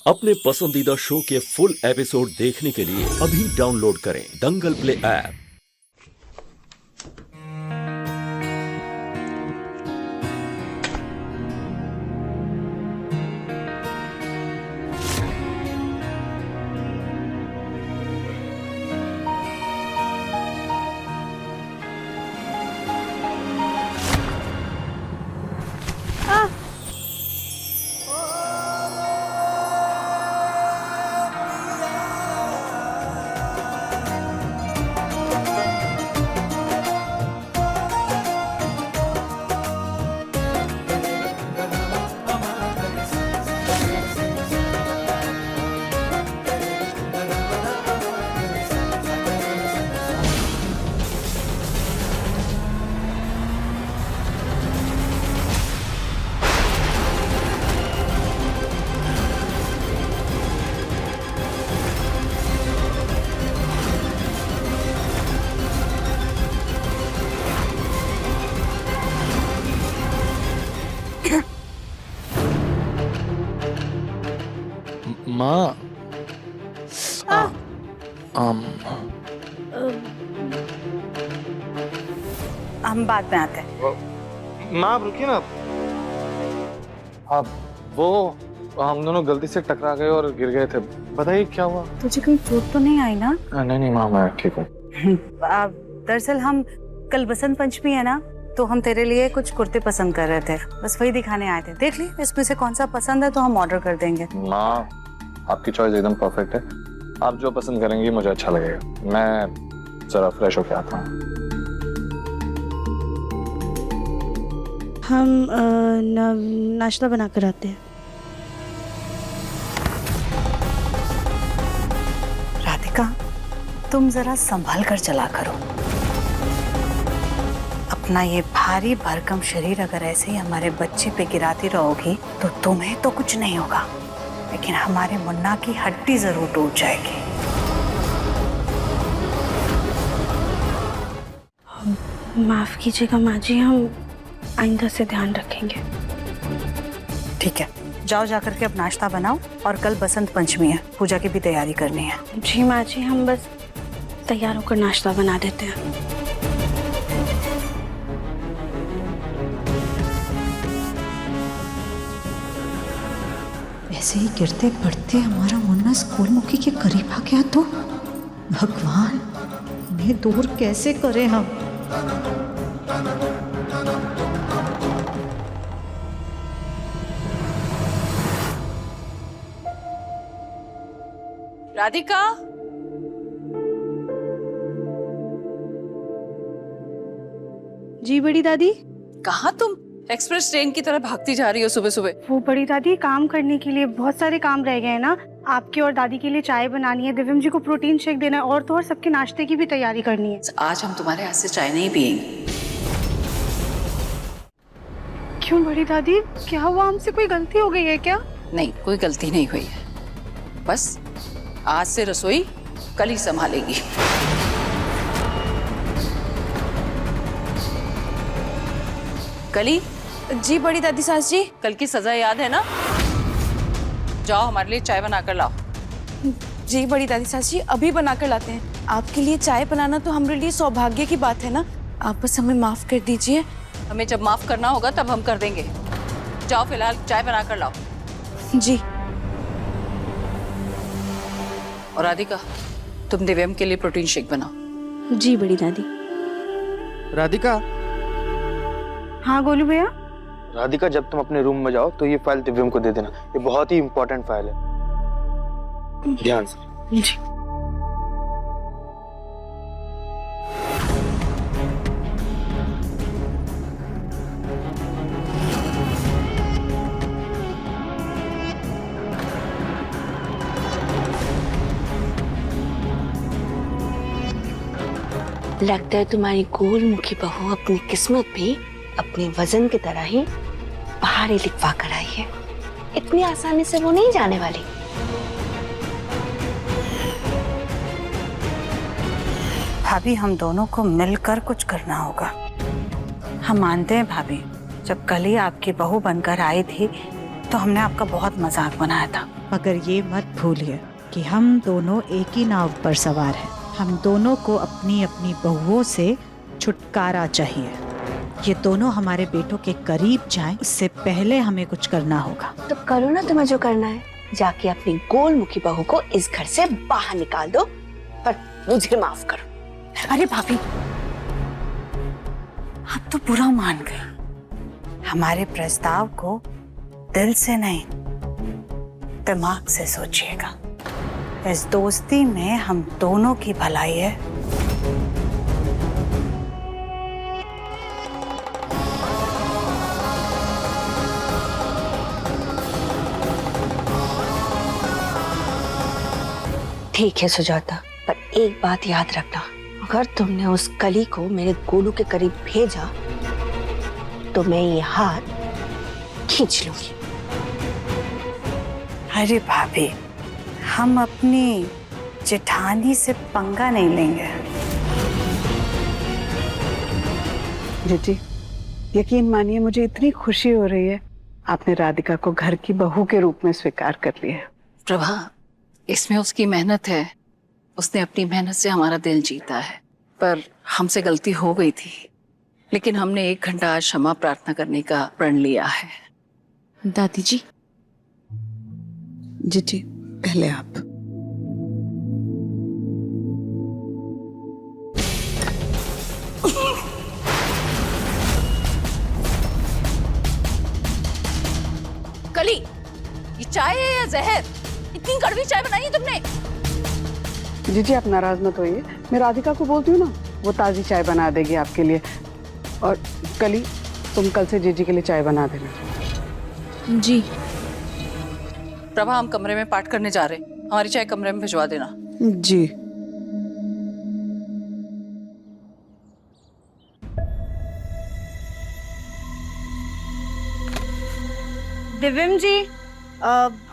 अपने पसंदीदा शो के फुल एपिसोड देखने के लिए अभी डाउनलोड करें दंगल प्ले ऐप। माँ हम बाद में आते हैं। माँ आप रुकिए ना। अब वो हम दोनों गलती से टकरा गए और गिर गए थे। बताइए क्या हुआ? तुझे कोई चोट तो नहीं आई ना? नहीं माँ मैं ठीक हूँ। दरअसल हम कल बसंत पंचमी है ना, तो हम तेरे लिए कुछ कुर्ते पसंद कर रहे थे, बस वही दिखाने आए थे। देख ली इसमें से कौन सा पसंद है तो हम ऑर्डर कर देंगे। माँ आपकी चॉइस एकदम परफेक्ट है। आप जो पसंद करेंगी मुझे अच्छा लगेगा। मैं जरा फ्रेश होके आता हूँ। हम नाश्ता बना कर आते हैं। राधिका, तुम जरा संभल कर चला करो। अपना ये भारी भरकम शरीर अगर ऐसे ही हमारे बच्चे पे गिराती रहोगी तो तुम्हें तो कुछ नहीं होगा, लेकिन हमारे मुन्ना की हड्डी जरूर टूट जाएगी। माफ कीजिएगा माँ जी, हम आइंदा से ध्यान रखेंगे। ठीक है, जाओ जाकर के अब नाश्ता बनाओ, और कल बसंत पंचमी है, पूजा की भी तैयारी करनी है। जी माँ जी, हम बस तैयार होकर नाश्ता बना देते हैं। ऐसे ही गिरते पड़ते हमारा मुन्ना स्कूल मुखी के करीब आ गया तो भगवान इन्हें दूर कैसे करें हम। राधिका, जी बड़ी दादी। कहाँ तुम एक्सप्रेस ट्रेन की तरह भागती जा रही हो सुबह सुबह? वो बड़ी दादी, काम करने के लिए बहुत सारे काम रह गए हैं ना। आपके और दादी के लिए चाय बनानी है, दिव्यम जी को प्रोटीन शेक देना है, और तो और सबके नाश्ते की भी तैयारी करनी है। आज हम तुम्हारे हाथ से चाय नहीं पियेंगे। क्यों बड़ी दादी, क्या हुआ? हमसे कोई गलती हो गई है क्या? नहीं, कोई गलती नहीं हुई है। बस आज से रसोई कल ही संभालेगी। कली? जी बड़ी दादी सास जी। कल की सजा याद है ना? जाओ हमारे लिए चाय बना कर लाओ। जी बड़ी दादी सास जी, अभी बना कर लाते हैं। आपके लिए चाय बनाना तो हमारे लिए सौभाग्य की बात है ना। आप बस हमें माफ कर दीजिए। हमें जब माफ करना होगा तब हम कर देंगे। जाओ फिलहाल चाय बना कर लाओ। जी। और राधिका, तुम दिव्यम के लिए प्रोटीन शेक बनाओ। जी बड़ी दादी। राधिका। हाँ गोलू भैया। राधिका, जब तुम अपने रूम में जाओ तो ये फाइल दिव्यम को दे देना। ये बहुत ही इंपॉर्टेंट फाइल है, ध्यान से। जी। लगता है तुम्हारी गोल मुखी बहू अपनी किस्मत भी अपने वजन की तरह ही भारी लिखवा कर आई है। इतनी आसानी से वो नहीं जाने वाली। भाभी, हम दोनों को मिलकर कुछ करना होगा। हम मानते हैं भाभी, जब कल ही आपकी बहू बनकर आई थी तो हमने आपका बहुत मजाक बनाया था। मगर ये मत भूलिए कि हम दोनों एक ही नाव पर सवार हैं। हम दोनों को अपनी अपनी बहुओं से छुटकारा चाहिए। ये दोनों हमारे बेटों के करीब जाएं, उससे पहले हमें कुछ करना होगा। तो करो ना तुम्हें जो करना है, जाके अपनी गोलमुखी बहू को इस घर से बाहर निकाल दो, पर मुझे माफ करो। अरे भाभी, आप तो बुरा मान गए। हमारे प्रस्ताव को दिल से नहीं, दिमाग से सोचिएगा। इस दोस्ती में हम दोनों की भलाई है। ठीक है सुजाता, पर एक बात याद रखना, अगर तुमने उस कली को मेरे गोलू के करीब भेजा तो मैं ये हाथ खींच लूंगी। अरे भाभी, हम अपनी जेठानी से पंगा नहीं लेंगे। जीजी, यकीन मानिए मुझे इतनी खुशी हो रही है, आपने राधिका को घर की बहू के रूप में स्वीकार कर लिया। प्रभा, इसमें उसकी मेहनत है। उसने अपनी मेहनत से हमारा दिल जीता है। पर हमसे गलती हो गई थी, लेकिन हमने 1 घंटा आज क्षमा प्रार्थना करने का प्रण लिया है। दादी जी, जीजी पहले आप। कली, ये चाय है या जहर? इतनी कड़वी चाय बनाई है तुमने? जीजी आप नाराज मत होइए, मैं राधिका को बोलती हूँ ना, वो ताजी चाय बना देगी आपके लिए। और कली, तुम कल से जीजी के लिए चाय बना देना। जी। प्रभा, हम कमरे में पाठ करने जा रहे हैं, हमारी चाय कमरे में भिजवा देना। जी। दिव्यम जी,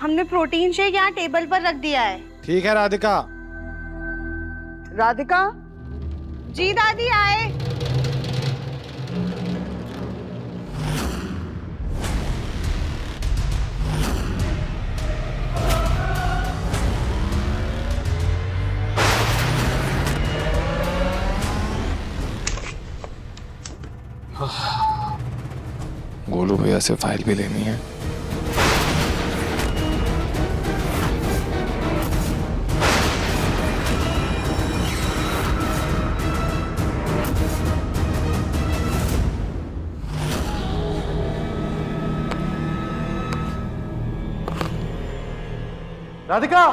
हमने प्रोटीन शेक यहाँ टेबल पर रख दिया है। ठीक है राधिका। राधिका। जी दादी, आए। गोलू भैया से फाइल भी लेनी है। राधिका,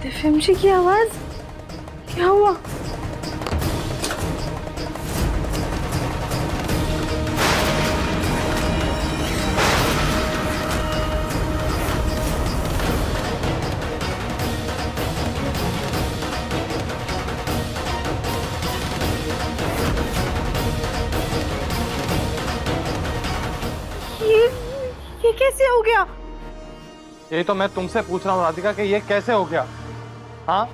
दिव्यम जी की आवाज, क्या हुआ? ये कैसे हो गया? यही तो मैं तुमसे पूछ रहा हूँ राधिका कि ये कैसे हो गया? हाँ,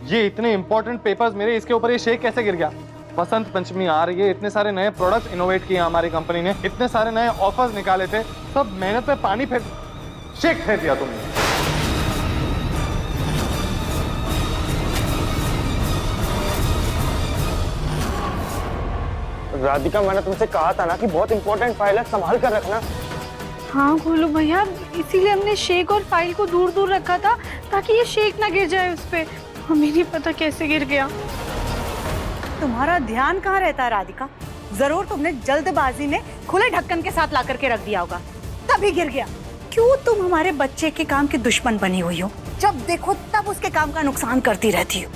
ये इतने इंपॉर्टेंट पेपर्स मेरे, इसके ऊपर ये शेक कैसे गिर गया? बसंत पंचमी आ रही है, इतने सारे नए प्रोडक्ट्स इनोवेट किए हमारी कंपनी ने, इतने सारे नए ऑफर्स निकाले थे, सब मेहनत पे पानी फेर, शेक फेर दिया तुमने। राधिका, मैंने तुमसे कहा था ना कि बहुत इंपॉर्टेंट फाइल है, संभाल कर रखना। हाँ गोलू भैया, इसीलिए हमने शेक और फाइल को दूर दूर रखा था ताकि ये शेक ना गिर जाए उस पे। हमें नहीं पता कैसे गिर गया। तुम्हारा ध्यान कहाँ रहता है राधिका? जरूर तुमने जल्दबाजी में खुले ढक्कन के साथ ला करके रख दिया होगा, तभी गिर गया। क्यों तुम हमारे बच्चे के काम की दुश्मन बनी हुई हो? जब देखो तब उसके काम का नुकसान करती रहती हो।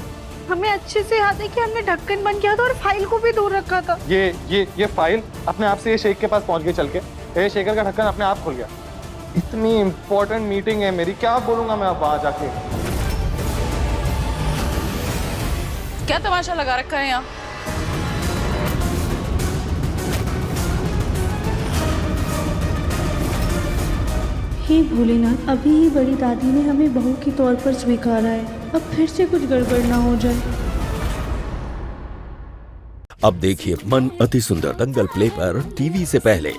हमें अच्छे से याद है कि हमने ढक्कन बंद किया था और फाइल को भी दूर रखा था। ये फाइल अपने आप से ये शेक के पास पहुंच गई चल के, ये शेकर का ढक्कन अपने आप खुल गया। इतनी इंपॉर्टेंट मीटिंग है मेरी, क्या बोलूंगा मैं अब वहां जाके? क्या तमाशा लगा रखा है यहाँ? हे भोलेनाथ, अभी ही बड़ी दादी ने हमें बहू के तौर पर स्वीकारा है, अब फिर से कुछ गड़बड़ ना हो जाए। अब देखिए मन अति सुंदर दंगल प्ले पर टीवी से पहले।